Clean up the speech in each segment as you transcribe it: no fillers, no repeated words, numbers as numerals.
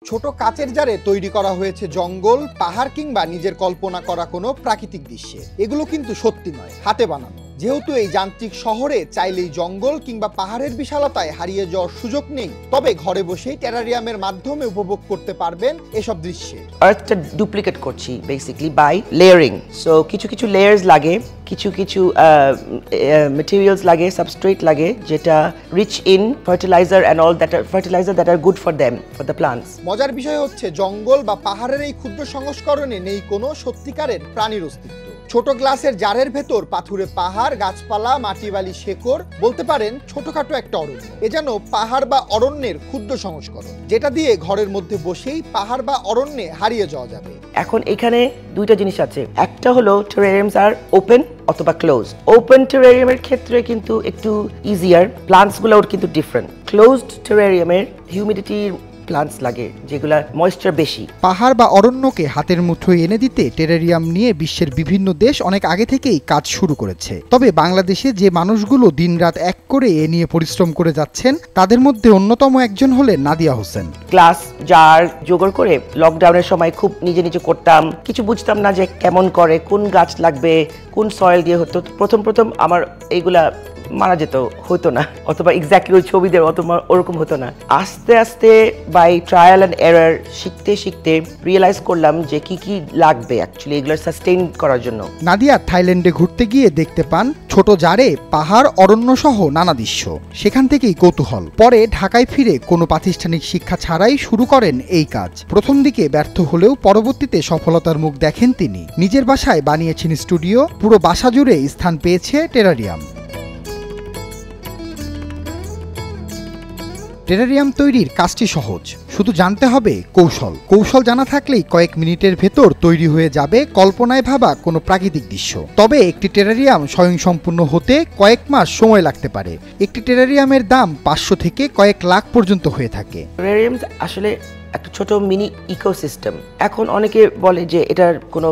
ছোট কাচের জারে তৈরি করা হয়েছে জঙ্গল, পাহাড় কিংবা নিজের কল্পনা করা কোনো প্রাকৃতিক দৃশ্যে। এগুলো কিন্তু সত্যি নয়, হাতে বানানো। যেহেতু এই যান্ত্রিক শহরে চাইলেই জঙ্গল কিংবা পাহাড়ের বিশালতায় হারিয়ে যাওয়ার সুযোগ নেই, তবে ঘরে বসেই টেরারিয়ামের মাধ্যমে উপভোগ করতে পারবেন এসব দৃশ্যে। আর্থটা ডুপ্লিকেট করছি বেসিক্যালি বাই লেয়ারিং। সো কিছু কিছু লেয়ার্স লাগে, কিছু কিছু মেটেরিয়ালস লাগে, সাবস্ট্রেট লাগে, যেটা rich in fertiliser and all that fertiliser that are good for them, for the plants. মজার বিষয় হচ্ছে জঙ্গল বা পাহাড়ের এই ক্ষুদ্র সংস্করণে নেই কোনো সত্যিকারের প্রাণীর অস্তিত্ব। ছোট গ্লাসের জারের ভেতর পাথুরে পাহাড়, গাছপালা, মাটি বালি, শেকড়, বলতে পারেন ছোটখাটো একটা অরণ্য। এ যেন পাহাড় বা অরণ্যের ক্ষুদ্র সংস্করণ, যেটা দিয়ে ঘরের মধ্যে বসেই পাহাড় বা অরণ্যে হারিয়ে যাওয়া যাবে। এখন এখানে দুইটা জিনিস আছে, একটা হলো টেরারিয়ামস আর ওপেন অথবা ক্লোজড। ওপেন টেরারিয়ামের ক্ষেত্রে কিন্তু একটু ইজিয়ার, প্লান্টসগুলো কিন্তু ডিফারেন্ট। ক্লোজড টেরারিয়ামের হিউমিডিটির প্লান্টস লাগে, যেগুলা ময়েশ্চার বেশি। পাহাড় বা অরণ্যকে হাতের মুঠোয় এনে দিতে টেরারিয়াম নিয়ে বিশ্বের বিভিন্ন দেশ অনেক আগে থেকেই কাজ শুরু করেছে। তবে বাংলাদেশে যে মানুষগুলো দিনরাত এক করে এ নিয়ে পরিশ্রম করে যাচ্ছেন, তাদের মধ্যে অন্যতম একজন হলেন নাদিয়া হোসেন। গ্লাস জার জোগাড় করে লকডাউনের সময় খুব নিজে নিজে করতাম। কিছু বুঝতাম না যে কেমন করে, কোন গাছ লাগবে, কোন সয়েল দিয়ে হতো। প্রথম আমার এইগুলা মারা যেত, হতো না, অথবা এক্স্যাক্টলি ওই ছবিদের ওরকম হতো না। আস্তে আস্তে বাই ট্রায়াল অ্যান্ড এরর শিখতে শিখতে রিয়েলাইজ করলাম যে কি কি লাগবে অ্যাকচুয়ালি এগুলো সাস্টেইন করার জন্য। নাদিয়া থাইল্যান্ডে ঘুরতে গিয়ে দেখতে পান ছোট জারে পাহাড়, অরণ্য সহ নানা দৃশ্য। সেখান থেকেই কৌতূহল। পরে ঢাকায় ফিরে কোনো প্রাতিষ্ঠানিক শিক্ষা ছাড়াই শুরু করেন এই কাজ। প্রথম দিকে ব্যর্থ হলেও পরবর্তীতে সফলতার মুখ দেখেন তিনি। নিজের বাসায় বানিয়েছেন স্টুডিও, পুরো বাসা জুড়ে স্থান পেয়েছে টেরারিয়াম। টেরারিয়াম তৈরির কাজটি সহজ, শুধু জানতে হবে কৌশল জানা থাকলেই কয়েক মিনিটের ভেতর তৈরি হয়ে যাবে কল্পনায় ভাবা কোনো প্রাকৃতিক দৃশ্য। তবে একটি টেরারিয়াম স্বয়ংসম্পূর্ণ হতে কয়েক মাস সময় লাগতে পারে। একটি টেরারিয়ামের দাম 500 থেকে কয়েক লাখ পর্যন্ত হয়ে থাকে। টেরারিয়াম আসলে একটা ছোট মিনি ইকোসিস্টেম। এখন অনেকে বলে যে এটার কোনো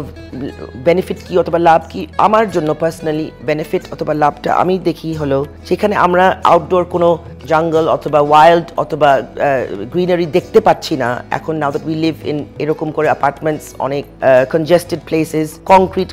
বেনিফিট কি অথবা লাভ কি। আমার জন্য পার্সোনালি বেনিফিট অথবা লাভটা আমি দেখি হলো, সেখানে আমরা আউটডোর কোনো জঙ্গল অথবা ওয়াইল্ড অথবা গ্রিনারি দেখতে পাচ্ছি না এখন। Now that we live in এরকম করে অ্যাপার্টমেন্টস, অনেক কনজেস্টেড প্লেসেস, কংক্রিট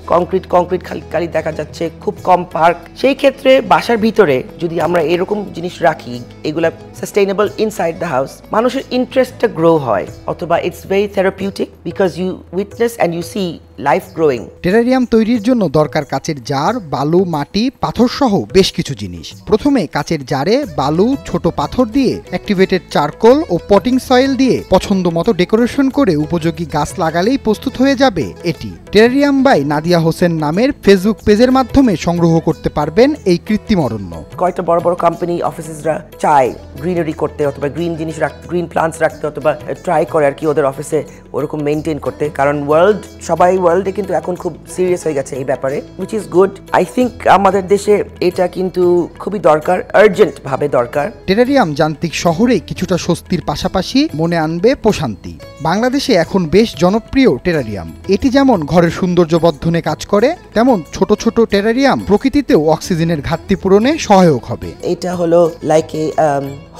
খালি দেখা যাচ্ছে, খুব কম পার্ক। সেই ক্ষেত্রে বাসার ভিতরে যদি আমরা এরকম জিনিস রাখি, এগুলা সাস্টেইনেবল ইনসাইড দ্য হাউস, মানুষের ইন্টারেস্টটা গ্রো হয়, অথবা it's very therapeutic because you witness and you see life growing. Terrarium তৈরির জন্য দরকার কাচের জার, বালু, মাটি, পাথর সহ বেশ কিছু জিনিস। প্রথমে কাচের জারে বালু, ছোট পাথর দিয়ে অ্যাক্টিভেটেড চারকোল ও পটিং সয়েল দিয়ে পছন্দ মতো ডেকোরেশন করে উপযোগী গাছ লাগালেই প্রস্তুত হয়ে যাবে এটি। টেরারিয়াম বাই নাদিয়া হোসেন নামের ফেসবুক পেজের মাধ্যমে সংগ্রহ করতে পারবেন এই কৃত্রিম অরণ্য। কয়েকটা বড় বড় কোম্পানি, অফিসেসরা চায় গ্রিনারি করতে অথবা গ্রিন জিনিস গ্রিন প্লান্টস রাখতে, অথবা ট্রাই করে আর কি ওদের অফিসে ওরকম মেনটেন করতে। কারণ ওয়ার্ল্ডে কিন্তু এখন খুব সিরিয়াস হয়ে গেছে এই ব্যাপারে, which is good. I think আমাদের দেশে এটা কিন্তু খুবই দরকার, আর্জেন্ট ভাবে দরকার। টেরারিয়াম যান্ত্রিক শহরে কিছুটা স্বস্তির পাশাপাশি মনে আনবে প্রশান্তি। বাংলাদেশে এখন বেশ জনপ্রিয় টেরারিয়াম। এটি যেমন ঘরের সৌন্দর্য বর্ধনে কাজ করে, তেমন ছোট ছোট টেরারিয়াম প্রকৃতিতেও অক্সিজেনের ঘাটতি পূরণে সহায়ক হবে। এটা হলো like a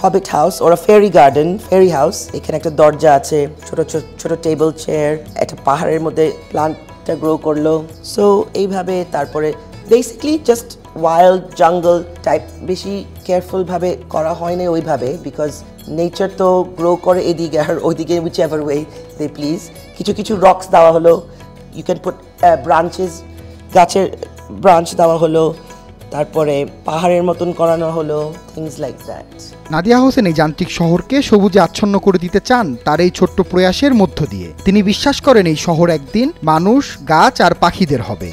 hobbit house or fairy garden, fairy house. এখানে একটা দরজা আছে, ছোট টেবিল চেয়ার, একটা পাহাড়ের মধ্যে প্লান্টটা গ্রো করলো। সো এইভাবে তারপরে বেসিক্যালি জাস্ট ওয়াইল্ড জঙ্গল টাইপ, বেশি কেয়ারফুল ভাবে করা হয় না ওইভাবে, বিকজ নেচার তো গ্রো করে এদিকে আর ওইদিকে, whichever way they please. কিছু রক্স দেওয়া হলো, ইউ ক্যান পুট ব্রাঞ্চেস, গাছের ব্রাঞ্চ দেওয়া হলো, তারপরে পাহাড়ের মতন করানো হলো, things like that. Nadia Hossain এই যান্ত্রিক শহরকে সবুজে আচ্ছন্ন করে দিতে চান তার এই ছোট্ট প্রয়াসের মধ্য দিয়ে। তিনি বিশ্বাস করেন এই শহর একদিন মানুষ, গাছ আর পাখিদের হবে।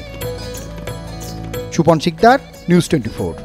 সুপন শিকদার, নিউজ 24।